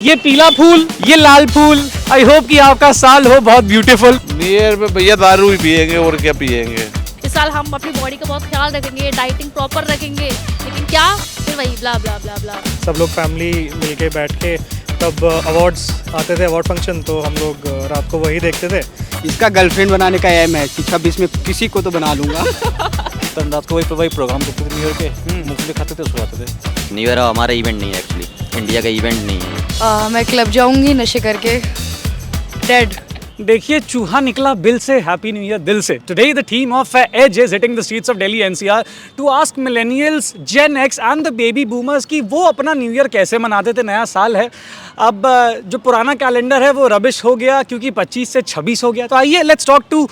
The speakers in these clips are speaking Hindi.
ये पीला फूल, ये लाल फूल। आई होप कि आपका साल हो बहुत ब्यूटीफुल। न्यू ईयर में भैया दारू ही पियेंगे और क्या पियेंगे। इस साल हम अपनी बॉडी का बहुत ख्याल रखेंगे, डाइटिंग प्रॉपर रखेंगे, लेकिन क्या फिर वही ब्ला ब्ला ब्ला ब्ला। सब लोग फैमिली मिलके बैठ के तब अवार्ड्स आते थे, अवार्ड फंक्शन, तो हम लोग रात को वही देखते थे। इसका गर्लफ्रेंड बनाने का एम है कि 26 में किसी को तो बना लूंगा। तो रात को वही प्रोग्राम देखते थे न्यू ईयर के, मूंगफली खाते थे, सो जाते थे। न्यू ईयर हमारा इवेंट नहीं है, एक्चुअली इंडिया का इवेंट नहीं है। मैं क्लब जाऊंगी नशे करके, डेड। देखिए चूहा निकला बिल से, हैप्पी न्यू ईयर दिल से। Today the theme of age is hitting the streets of Delhi NCR to ask millennials, gen X and the baby boomers कि वो अपना न्यू ईयर कैसे मनाते थे। नया साल है, अब जो पुराना कैलेंडर है वो रबिश हो गया क्योंकि 25 से 26 हो गया। तो आइए let's talk to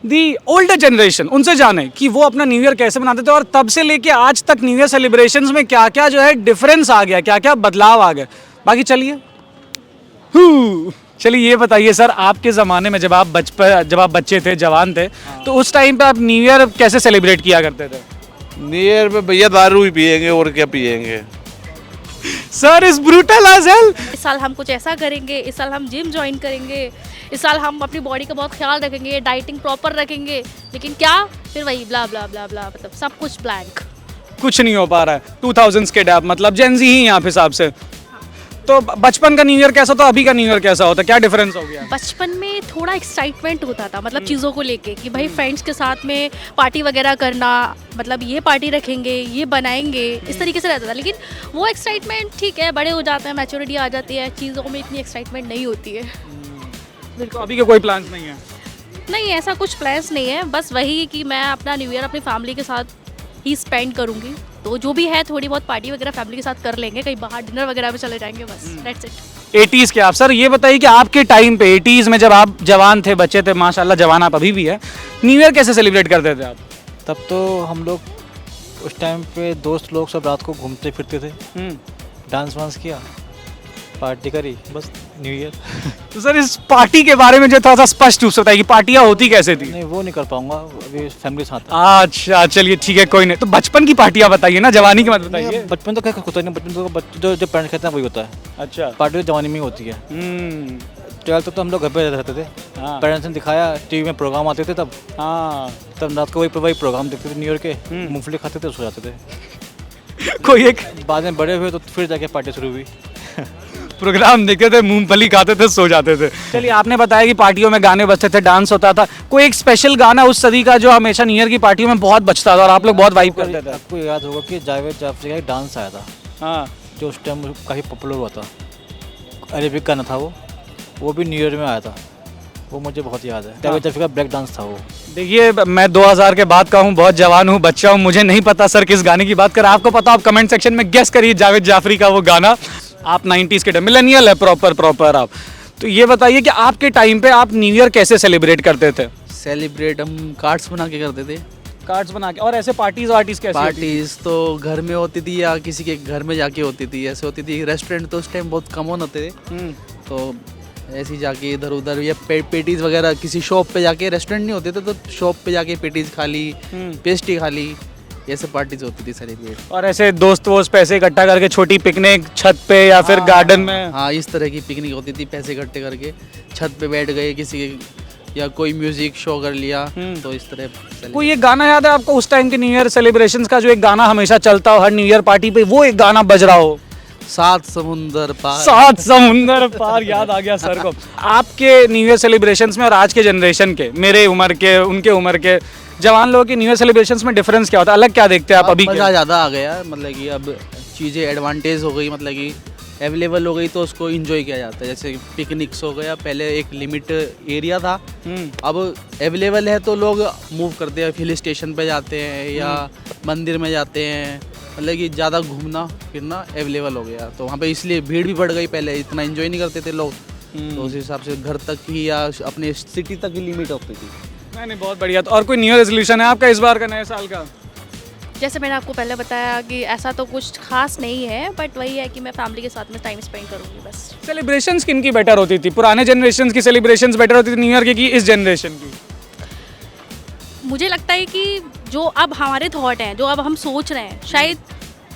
the older generation, उनसे जाने कि वो अपना न्यू ईयर कैसे मनाते थे और तब से लेके आज तक न्यू ईयर सेलिब्रेशंस में क्या क्या जो है डिफरेंस आ गया, क्या क्या बदलाव आ गए। बाकी चलिए चलिए ये बताइए सर, आपके ज़माने में जब आप बच्चे थे, जवान थे, तो उस टाइम पे आप न्यू ईयर कैसे सेलिब्रेट किया करते थे? न्यू ईयर में भैया दारू ही पियेंगे और क्या पियेंगे। Sir is brutal as hell. इस साल हम कुछ ऐसा करेंगे, इस साल हम जिम ज्वाइन करेंगे, इस साल हम अपनी बॉडी का बहुत ख्याल रखेंगे, डाइटिंग प्रॉपर रखेंगे, लेकिन क्या फिर वही ब्ला ब्ला ब्ला ब्ला, मतलब सब कुछ ब्लैंक। कुछ नहीं हो पा रहा है। 2000s के डैप मतलब जेन ज़ी ही आप हिसाब से। तो बचपन का न्यू ईयर कैसा था, अभी का न्यू ईयर कैसा होता है, क्या डिफरेंस हो गया? बचपन में थोड़ा एक्साइटमेंट होता था, मतलब चीज़ों को लेके कि भाई फ्रेंड्स के साथ में पार्टी वगैरह करना, मतलब ये पार्टी रखेंगे, ये बनाएंगे, इस तरीके से रहता था। लेकिन वो एक्साइटमेंट ठीक है, बड़े हो जाते हैं, मैच्योरिटी आ जाती है, चीज़ों में इतनी एक्साइटमेंट नहीं होती है। तो अभी के कोई प्लान्स नहीं है? नहीं, ऐसा कुछ प्लान्स नहीं है, बस वही कि मैं अपना न्यू ईयर अपनी फैमिली के साथ ही स्पेंड करूँगी। तो जो भी है थोड़ी बहुत पार्टी वगैरह फैमिली के साथ कर लेंगे, कहीं बाहर डिनर वगैरह में चले जाएंगे, बस दैट्स इट। 80s के आप सर ये बताइए कि आपके टाइम पे 80s में जब आप जवान थे, बच्चे थे, माशाल्लाह जवान आप अभी भी है, न्यू ईयर कैसे सेलिब्रेट करते थे आप? तब तो हम लोग उस टाइम पे दोस्त लोग सब रात को घूमते फिरते थे, डांस वांस किया, पार्टी करी, बस न्यू ईयर। तो सर इस पार्टी के बारे में जो थोड़ा सा स्पष्ट रूप से बताइए कि पार्टियां होती कैसे थी? नहीं वो नहीं कर पाऊंगा, अभी फैमिली साथ है। अच्छा चलिए ठीक है, कोई नहीं। तो बचपन की पार्टियां बताइए ना, जवानी की मत बताइए। बचपन तो क्या होता नहीं, बचपन तो जो पेरेंट्स कहते हैं वही होता है। अच्छा। पार्टी तो जवानी में ही होती है। 12th तक तो हम लोग घर पे रहते थे, पेरेंट्स ने दिखाया, टीवी में प्रोग्राम आते थे, तब रात को वही प्रोग्राम देखते थे न्यू ईयर के, मूंगफली खाते थे, सो जाते थे। कोई एक बाद में बड़े हुए तो फिर जाके पार्टी शुरू हुई। प्रोग्राम देखते थे, मूंगफली खाते थे, सो जाते थे। चलिए आपने बताया कि पार्टियों में गाने बजते थे, डांस होता था, कोई एक स्पेशल गाना उस सदी का जो हमेशा न्यू ईयर की पार्टियों में बहुत बजता था और आप लोग बहुत वाइब करते थे? आपको याद होगा कि जावेद जाफरी का एक डांस आया था, हाँ, जो उस टाइम काफ़ी पॉपुलर हुआ था, अरेबिक गाना था वो भी न्यू ईयर में आया था, वो मुझे बहुत याद है। जावेद जाफरी का ब्लैक डांस था वो। देखिए मैं 2000 के बाद का हूँ, बहुत जवान हूँ, बच्चा हूँ, मुझे नहीं पता सर किस गाने की बात कर। आपको पता, आप कमेंट सेक्शन में गेस करिए जावेद जाफरी का वो गाना। आप 90s के मिलेनियल है प्रॉपर आप। तो ये बताइए कि आपके टाइम पे आप न्यू ईयर कैसे सेलिब्रेट करते थे? सेलिब्रेट हम कार्ड्स बना के करते थे। कार्ड्स बना के? और ऐसे पार्टीज कैसे? पार्टीज तो घर में होती थी या किसी के घर में जाके होती थी, ऐसे होती थी। रेस्टोरेंट तो उस टाइम बहुत कॉमन होते थे, तो ऐसे ही जाके इधर उधर या पेटीज वगैरह किसी शॉप पे जाके, रेस्टोरेंट नहीं होते थे तो शॉप पे जाके पेटीज खा ली, पेस्ट्री खा ली, ऐसे पार्टीज होती थी सेलिब्रेट। और ऐसे दोस्त पैसे इकट्ठा करके छोटी पिकनिक छत पे या फिर गार्डन में? हाँ, इस तरह की पिकनिक होती थी, पैसे इकट्ठे करके छत पे बैठ गए किसी के, या कोई म्यूजिक शो कर लिया, तो इस तरह। कोई एक गाना याद है आपको उस टाइम के न्यू ईयर सेलिब्रेशंस का, जो एक गाना हमेशा चलता हो हर न्यू ईयर पार्टी पे, वो एक गाना बज रहा हो? सात समुंदर पार। सात समुंदर पार याद आ गया सर को। आपके न्यू ईयर सेलिब्रेशंस में और आज के जनरेशन के, मेरे उम्र के, उनके उम्र के जवान लोगों के न्यू ईयर सेलिब्रेशंस में डिफरेंस क्या होता है, अलग क्या देखते हैं आप अभी? मज़ा ज़्यादा आ गया, मतलब कि अब चीज़ें एडवांटेज हो गई, मतलब कि अवेलेबल हो गई तो उसको एंजॉय किया जाता है। जैसे पिकनिक्स हो गया, पहले एक लिमिट एरिया था, अब अवेलेबल है तो लोग मूव करते हैं, हिल स्टेशन पे जाते हैं या मंदिर में जाते हैं, मतलब कि ज़्यादा घूमना फिरना अवेलेबल हो गया, तो वहाँ पे इसलिए भीड़ भी बढ़ गई। पहले इतना एंजॉय नहीं करते थे लोग, तो उस हिसाब से घर तक ही या अपने सिटी तक ही लिमिट होती थी। नहीं बहुत बढ़िया। तो और कोई न्यू ईयर रेजोल्यूशन है आपका इस बार का, नए साल का? जैसे मैंने आपको पहले बताया कि ऐसा तो कुछ खास नहीं है, बट वही है कि मैं फैमिली के साथ में टाइम स्पेंड करूँगी बस। सेलिब्रेशंस किन की बेटर होती थी? पुराने जनरेशन की सेलिब्रेशंस बेटर होती थी न्यू ईयर की इस जनरेशन की? मुझे लगता है कि जो अब हमारे थॉट हैं, जो अब हम सोच रहे हैं, शायद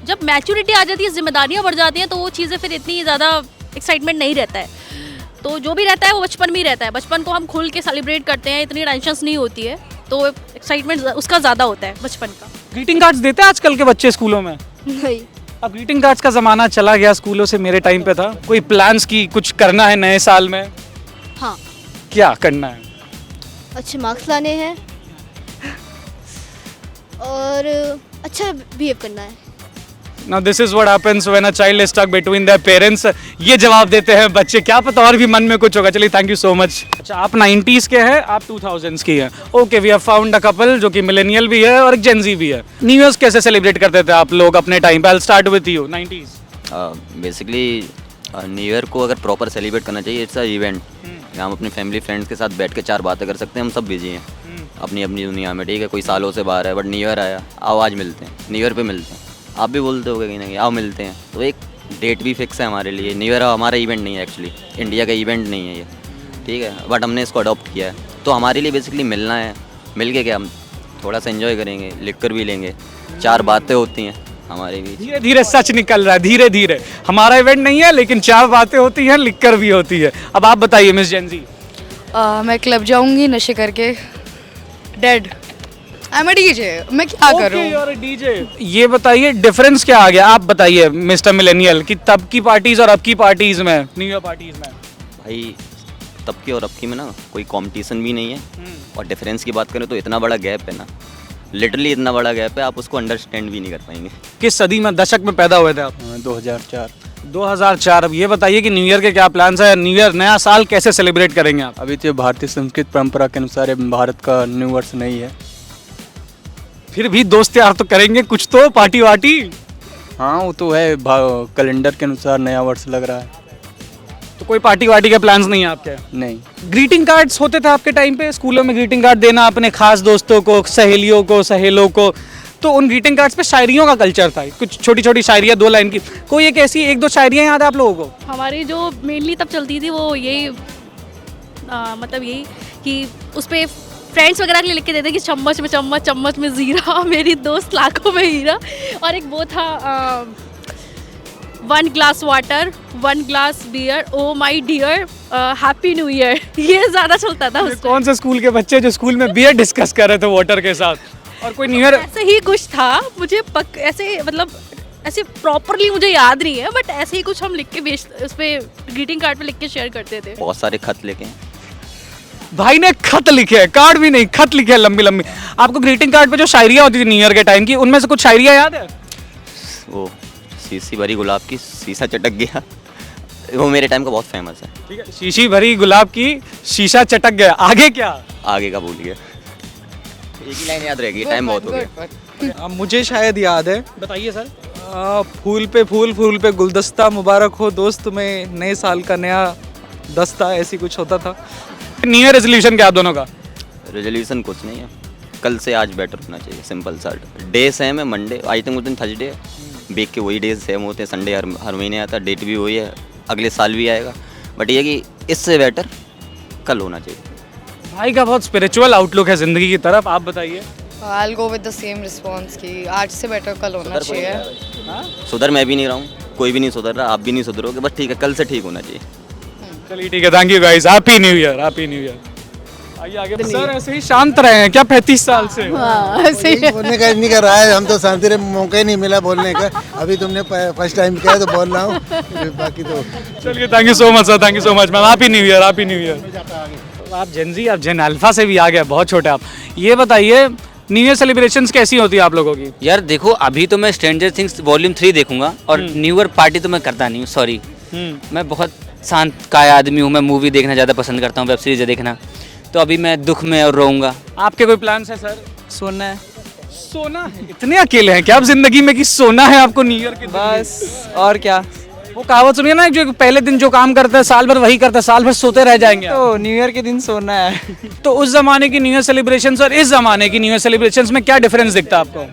जब मैच्योरिटी आ जाती है, जिम्मेदारियाँ बढ़ जाती हैं, तो वो चीज़ें फिर इतनी ज़्यादा एक्साइटमेंट नहीं रहता है। तो जो भी रहता है वो बचपन में ही रहता है, बचपन को हम खुल के सेलिब्रेट करते हैं, इतनी टेंशन्स नहीं होती है, तो एक्साइटमेंट उसका ज़्यादा होता है बचपन का। ग्रीटिंग कार्ड्स देते हैं आजकल के बच्चे स्कूलों में? नहीं। अब ग्रीटिंग कार्ड्स का ज़माना चला गया स्कूलों से, मेरे टाइम पे था। कोई प्लान्स की कुछ करना है नए साल में? हाँ, क्या करना है? अच्छे मार्क्स लाने हैं और अच्छा बिहेव करना है। Now this is what happens when a child is stuck between their parents. ये जवाब देते हैं बच्चे, क्या पता और भी मन में कुछ होगा। चलिए, थैंक यू सो मच। अच्छा, आप 90s के हैं, आप 2000s की हैं। Okay, we have found a couple जो कि मिलेनियल भी है और एक जेनजी भी है। न्यू ईयर्स कैसे सेलिब्रेट करते थे आप लोग अपने टाइम पे? I will start with you, 90s। Basically new year को अगर प्रॉपर सेलिब्रेट करना चाहिए, इट्स अ इवेंट। हम अपनी फैमिली फ्रेंड्स के साथ बैठ के 4 बातें कर सकते हैं। हम सब बिजी हैं अपनी अपनी दुनिया में, ठीक है, कोई सालों से बाहर है, बट न्यू ईयर आया, आओ आज मिलते हैं, न्यू ईयर पे मिलते हैं। आप भी बोलते होगे कहीं ना कहीं, आओ मिलते हैं। तो एक डेट भी फिक्स है हमारे लिए। न्यू ईयर हमारा इवेंट नहीं है, एक्चुअली इंडिया का इवेंट नहीं है ये, ठीक है, बट हमने इसको अडॉप्ट किया है। तो हमारे लिए बेसिकली मिलना है, मिल के क्या हम थोड़ा सा एंजॉय करेंगे, लिख कर भी लेंगे, 4 बातें होती हैं हमारे बीच। धीरे धीरे सच निकल रहा है, धीरे धीरे। हमारा इवेंट नहीं है, लेकिन 4 बातें होती हैं, लिख कर भी होती है। अब आप बताइए मिस जेनजी। मैं क्लब जाऊंगी नशे करके, डेड। आई एम डीजे, मैं क्या करूं? डीजे। ये बताइए डिफरेंस क्या आ गया, आप बताइए मिस्टर मिलेनियल, कि तब की पार्टीज और अब की पार्टीज में, न्यू ईयर पार्टीज में। भाई तब की और अब की में ना कोई कंपटीशन भी नहीं है, और डिफरेंस की बात करें तो इतना बड़ा गैप है ना, लिटरली इतना बड़ा गैप है, आप उसको अंडरस्टैंड भी नहीं कर पाएंगे। किस सदी में, दशक में पैदा हुए थे आप? 2004। 2004। अब ये बताइए कि न्यू ईयर के क्या प्लान्स है? न्यू ईयर, नया साल कैसे सेलिब्रेट करेंगे आप? अभी तो भारतीय संस्कृत परंपरा के अनुसार ये भारत का न्यू वर्ष नहीं है। फिर भी दोस्त यार तो करेंगे कुछ, तो पार्टी वार्टी। हाँ, वो तो है, कैलेंडर के अनुसार नया वर्ष लग रहा है। तो कोई पार्टी वार्टी के प्लान्स नहीं है आपके? नहीं। ग्रीटिंग कार्ड्स होते थे आपके टाइम पे स्कूलों में? ग्रीटिंग कार्ड देना अपने खास दोस्तों को, सहेलियों को, सहेलों को। तो उन ग्रीटिंग कार्ड्स पे शायरियों का कल्चर था, कुछ छोटी छोटी शायरियाँ 2 लाइन की। कोई एक ऐसी 1-2 शायरियाँ याद है आप लोगों को? हमारी जो मेनली तब चलती थी वो यही मतलब यही कि उस पर फ्रेंड्स वगैरह के लिए लिख के देते कि चम्मच में चम्मच, चम्मच में ज़ीरा, मेरी दोस्त लाखों में हीरा। और एक वो था 1 glass water, 1 glass beer, oh my dear, happy new year. ये ज़्यादा चलता था उस कौन से स्कूल के बच्चे जो स्कूल में बियर डिस्कस कर रहे थे वाटर के साथ? और कोई न्यू ईयर ऐसे ही कुछ था, मुझे ऐसे मतलब ऐसे प्रॉपरली मुझे याद नहीं है, बट ऐसे ही कुछ हम लिख के उस पर ग्रीटिंग कार्ड पे लिख के शेयर करते थे। बहुत सारे खत लेके भाई ने खत लिखे हैं, कार्ड भी नहीं, खत लिखे हैं लंबी लंबी। आपको ग्रीटिंग कार्ड पे जो शायरियाँ होती थी न्यू ईयर के टाइम की, उनमें से कुछ शायरियाँ याद है? वो शीशी भरी गुलाब की शीशा चटक गया, वो मेरे टाइम का बहुत फेमस है। ठीक है, शीशी भरी गुलाब की शीशा चटक गया, आगे क्या? आगे का भूल गया, एक ही लाइन याद रहेगी, टाइम बहुत हो गया। मुझे शायद याद है। बताइए सर। फूल पे फूल, फूल पे गुलदस्ता, मुबारक हो दोस्त में नए साल का नया दस्ता, ऐसी कुछ होता था। न्यू ईयर रेजोल्यूशन क्या दोनों का? रेजोल्यूशन कुछ नहीं है, कल से आज बेटर होना चाहिए, सिंपल सा। डे सेम है, मंडे आई थिंक उस दिन थर्सडे है, वीक के वही डेज सेम होते हैं, संडे हर महीने आता है, डेट भी वही है, अगले साल भी आएगा, बट ये कि इससे बेटर कल होना चाहिए। भाई का बहुत स्पिरिचुअल आउटलुक है जिंदगी की तरफ। आप बताइए। I'll go with the same response कि आज से बेटर कल होना चाहिए। सुधर मैं भी नहीं रहा हूँ, कोई भी नहीं सुधर रहा, आप भी नहीं सुधरोगे, बस ठीक है, कल से ठीक होना चाहिए। चलिए ठीक है, thank you guys, happy new year, happy new year. आइए आगे। सर ऐसे ही शांत रहे हैं क्या 35 साल से? बोलने का नहीं कर रहा है, हम तो शांति रहे, मौका ही नहीं मिला बोलने का। अभी तुमने फर्स्ट टाइम किया तो बोल रहा हूँ, बाकी तो चलिए, thank you so much sir, thank you so much ma'am, happy new year, happy new year. आप जेनजी, आप जेन अल्फा से भी आ गए, बहुत छोटे आप। ये बताइए न्यू ईयर सेलिब्रेशंस कैसी होती है आप लोगों की? यार देखो, अभी तो मैं स्ट्रेंजर थिंग्स वॉल्यूम 3 देखूंगा, और न्यू ईयर पार्टी तो मैं करता नहीं हूँ, सॉरी। मैं बहुत शांत काय आदमी हूँ, मैं मूवी देखना ज़्यादा पसंद करता हूँ, वेब सीरीज देखना। तो अभी मैं दुख में और रोऊंगा। आपके कोई प्लान्स है सर? सोना है। सोना है? इतने अकेले हैं क्या आप जिंदगी में कि सोना है आपको न्यू ईयर के दिन? बस और क्या। वो कहावत सुनिए ना, जो पहले दिन जो काम करता है साल भर वही करता है, साल भर सोते रह जाएंगे। तो न्यू ईयर के दिन सोना है। तो उस जमाने की न्यू ईयर सेलिब्रेशंस और इस जमाने की न्यू ईयर सेलिब्रेशंस में क्या डिफरेंस दिखता है आपको?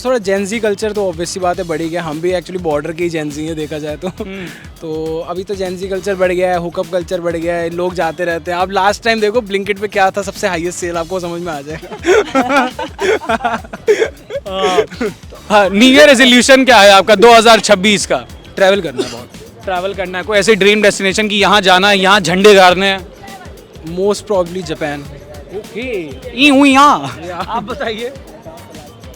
थोड़ा जेंजी कल्चर तो ऑब्वियस सी बात है बढ़ गया, हम भी एक्चुअली बॉर्डर के ही जेंजी है देखा जाए तो अभी तो जेंजी कल्चर बढ़ गया है, हुकअप कल्चर बढ़ गया है, लोग जाते रहते हैं। अब लास्ट टाइम देखो ब्लिंकिट पे क्या था सबसे हाईएस्ट सेल, आपको समझ में आ जाएगा। हाँ, न्यू ईयर रेजोल्यूशन क्या है आपका 2026 का? ट्रैवल करना बहुत। ट्रैवल करना है, कोई ऐसी ड्रीम डेस्टिनेशन की यहाँ जाना है, यहाँ झंडे गाड़ने हैं? Most probably Japan. ओके, यहाँ आप बताइए।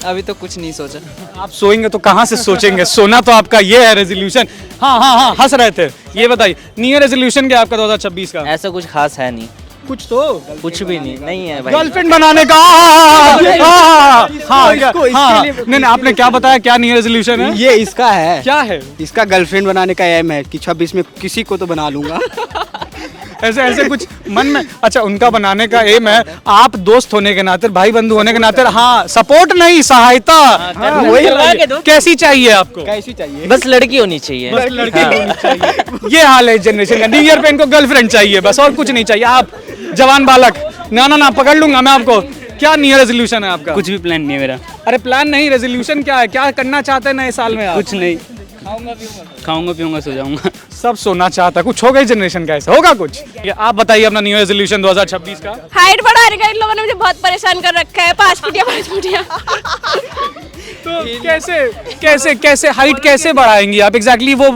अभी तो कुछ नहीं सोचा। आप सोएंगे तो कहाँ से सोचेंगे, सोना तो आपका ये है रेजोल्यूशन। हाँ, हंस रहे थे। ये बताइए न्यू ईयर रेजोल्यूशन क्या आपका 2026 का? ऐसा कुछ खास है नहीं, कुछ तो कुछ भी नहीं है भाई। गर्लफ्रेंड बनाने का। नहीं, आपने क्या बताया, क्या न्यू ईयर रेजोल्यूशन है? ये इसका है। क्या है? इसका गर्लफ्रेंड बनाने का एम है कि 26 में किसी को तो बना लूंगा। ऐसे कुछ मन में? अच्छा, उनका बनाने का एम है। आप दोस्त होने के नाते, भाई बंधु होने के नाते, हाँ, सपोर्ट नहीं, सहायता। वही कैसी चाहिए आपको? कैसी चाहिए? बस लड़की होनी चाहिए। बस लड़की होनी चाहिए। ये हाल है जनरेशन का। न्यू ईयर पे इनको गर्लफ्रेंड चाहिए बस, और कुछ नहीं चाहिए। आप जवान बालक, ना पकड़ लूंगा मैं आपको। क्या न्यू ईयर रेजोल्यूशन है आपका? कुछ भी प्लान नहीं है मेरा। अरे प्लान नहीं, रेजोल्यूशन क्या है? क्या करना चाहते हैं नए साल में आप? कुछ नहीं, खाऊंगा पीऊंगा सो जाऊंगा। सब सोना चाहता है। कुछ होगा इस जनरेशन का, ऐसा होगा कुछ? आप बताइए अपना न्यू ईयर रेजोल्यूशन 2026 का। हाइट बढ़ाने का इन लोगों ने मुझे बहुत परेशान कर रखा है। 5 फुटिया। तो कैसे हाइट कैसे बढ़ाएंगी आप? एग्जैक्टली वो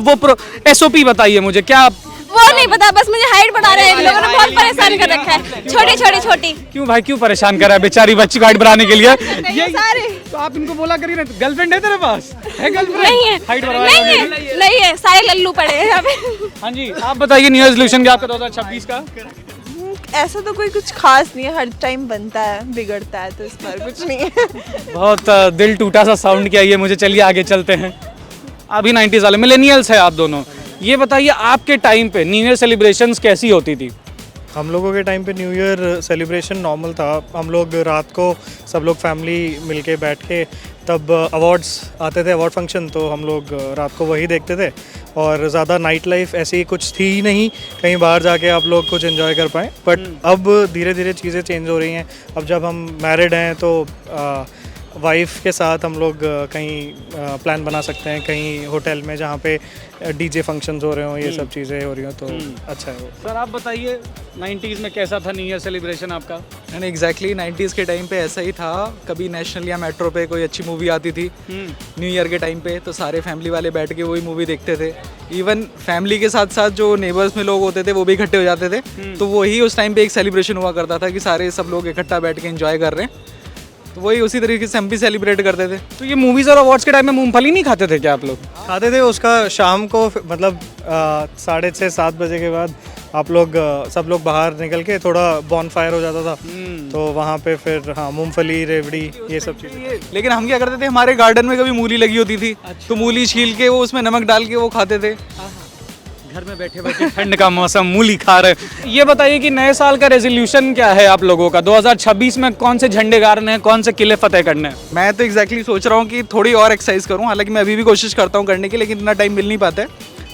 SOP बताइए मुझे। क्या आप? वो नहीं पता, बस मुझे हाइट बढ़ा रहे हैं। इन लोगों ने बहुत परेशान कर रखा है। छोटी। क्यों भाई, क्यों परेशान कर रहा है बेचारी बच्ची को हाइट बढ़ाने के लिए? ये सारे तो आप इनको बोला करिए ना, गर्लफ्रेंड है तेरे पास? है गर्लफ्रेंड? नहीं है। हाइट नहीं है, सारे लल्लू पड़े हैं यहाँ पे। हाँ जी, आप बताइए न्यू ईयर रेजोल्यूशन क्या आपका 2026 का? ऐसा तो कोई कुछ खास नहीं है, हर टाइम बनता है, बिगड़ता है, तो इस पर कुछ नहीं है। बहुत दिल टूटा सा साउंड किया ये मुझे। चलिए आगे चलते हैं। अभी 90s वाले मिलेनियल्स है आप दोनों। ये बताइए आपके टाइम पे न्यू ईयर सेलिब्रेशंस कैसी होती थी? हम लोगों के टाइम पे न्यू ईयर सेलिब्रेशन नॉर्मल था। हम लोग रात को सब लोग फैमिली मिलके बैठ के, तब अवार्ड्स आते थे, अवार्ड फंक्शन, तो हम लोग रात को वही देखते थे। और ज़्यादा नाइट लाइफ ऐसी कुछ थी ही नहीं, कहीं बाहर जाके आप लोग कुछ एंजॉय कर पाएँ। बट अब धीरे धीरे चीज़ें चेंज हो रही हैं। अब जब हम मैरिड हैं तो वाइफ के साथ हम लोग कहीं प्लान बना सकते हैं, कहीं होटल में जहाँ पे DJ फंक्शंस हो रहे हो, ये सब चीज़ें हो रही हो, तो अच्छा है वो। सर आप बताइए 90s में कैसा था न्यू ईयर सेलिब्रेशन आपका? नहीं, एग्जैक्टली 90s के टाइम पे ऐसा ही था। कभी नेशनल या मेट्रो पे कोई अच्छी मूवी आती थी न्यू ईयर के टाइम पे, तो सारे फैमिली वाले बैठ के वही मूवी देखते थे। इवन फैमिली के साथ साथ जो नेबर्स में लोग होते थे वो भी इकट्ठे हो जाते थे। तो वही उस टाइम पे एक सेलिब्रेशन हुआ करता था कि सारे सब लोग इकट्ठा बैठ के एंजॉय कर रहे हैं। तो वही उसी तरीके से हम भी सेलिब्रेट करते थे। तो ये मूवीज़ और अवार्ड्स के टाइम में मूंगफली नहीं खाते थे क्या आप लोग? खाते थे। उसका शाम को मतलब 6:30-7 बजे के बाद आप लोग सब लोग बाहर निकल के थोड़ा बॉन फायर हो जाता था, तो वहाँ पे फिर हाँ मूंगफली, रेवड़ी, ये सब चीज़ें। लेकिन हम क्या करते थे, हमारे गार्डन में कभी मूली लगी होती थी, तो मूली छील के वो उसमें नमक डाल के वो खाते थे। घर में बैठे बैठे ठंड का मौसम, मूली खा रहे। ये बताइए कि नए साल का रेजोल्यूशन क्या है आप लोगों का? 2026 में कौन से झंडे गाड़ने हैं, कौन से किले फतेह करने हैं? मैं तो एग्जैक्टली सोच रहा हूँ कि थोड़ी और एक्सरसाइज करूँ। हालांकि मैं अभी भी कोशिश करता हूँ करने की, लेकिन इतना टाइम मिल नहीं पाता है।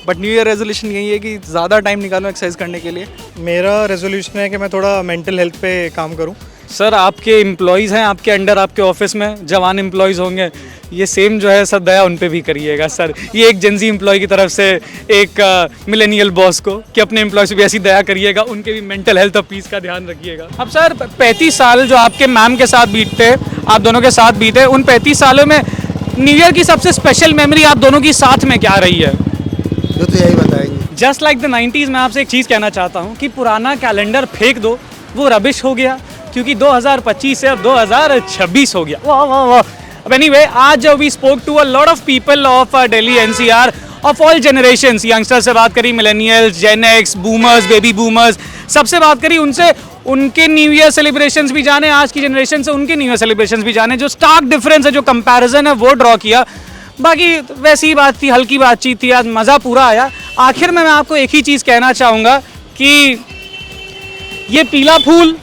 बट न्यू ईयर रेजोल्यूशन यही है कि ज़्यादा टाइम निकालूँ एक्सरसाइज करने के लिए। मेरा रेजोल्यूशन है कि मैं थोड़ा मेंटल हेल्थ पे काम करूँ। सर आपके एम्प्लॉयज़ हैं आपके अंडर, आपके ऑफिस में जवान एम्प्लॉयज़ होंगे, ये सेम जो है सर दया उन पे भी करिएगा सर। ये एक जेंजी एम्प्लॉय की तरफ से एक मिलेनियल बॉस को कि अपने एम्प्लॉय से भी ऐसी दया करिएगा, उनके भी मेंटल हेल्थ और पीस का ध्यान रखिएगा। अब सर 35 साल जो आपके मैम के साथ बीतते, आप दोनों के साथ बीते, उन 35 सालों में न्यू ईयर की सबसे स्पेशल मेमोरी आप दोनों की साथ में क्या रही है? जो तो यही बताएंगे। जस्ट लाइक द 90s में आपसे एक चीज़ कहना चाहता हूँ कि पुराना कैलेंडर फेंक दो, वो रबिश हो गया, क्योंकि 2025 से अब 2026 हो गया। वाह वाह वाह। अब एनीवे, आज we spoke to a lot of people of Delhi NCR of all generations. Youngster से बात करी, millennials, gen X, boomers, baby boomers, सबसे बात करी। उनसे उनके न्यू ईयर सेलिब्रेशंस भी जाने, आज की जनरेशन से उनके न्यू ईयर सेलिब्रेशंस भी जाने। जो स्टार्क डिफरेंस है, जो कंपैरिजन है, वो ड्रॉ किया। बाकी वैसी ही बात थी, हल्की बातचीत थी, आज मज़ा पूरा आया। आखिर में मैं आपको एक ही चीज़ कहना चाहूँगा कि ये पीला फूल,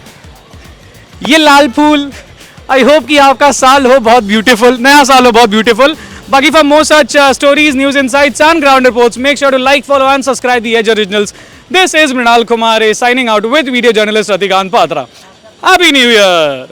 ये लाल फूल, आई होप कि आपका साल हो बहुत ब्यूटीफुल, नया साल हो बहुत ब्यूटीफुल। बाकी for more such stories, news insights and ground reports, make sure to like, follow and subscribe the age originals. This is Mrinal Kumar signing out with video journalist Ratikant Patra. Happy new year.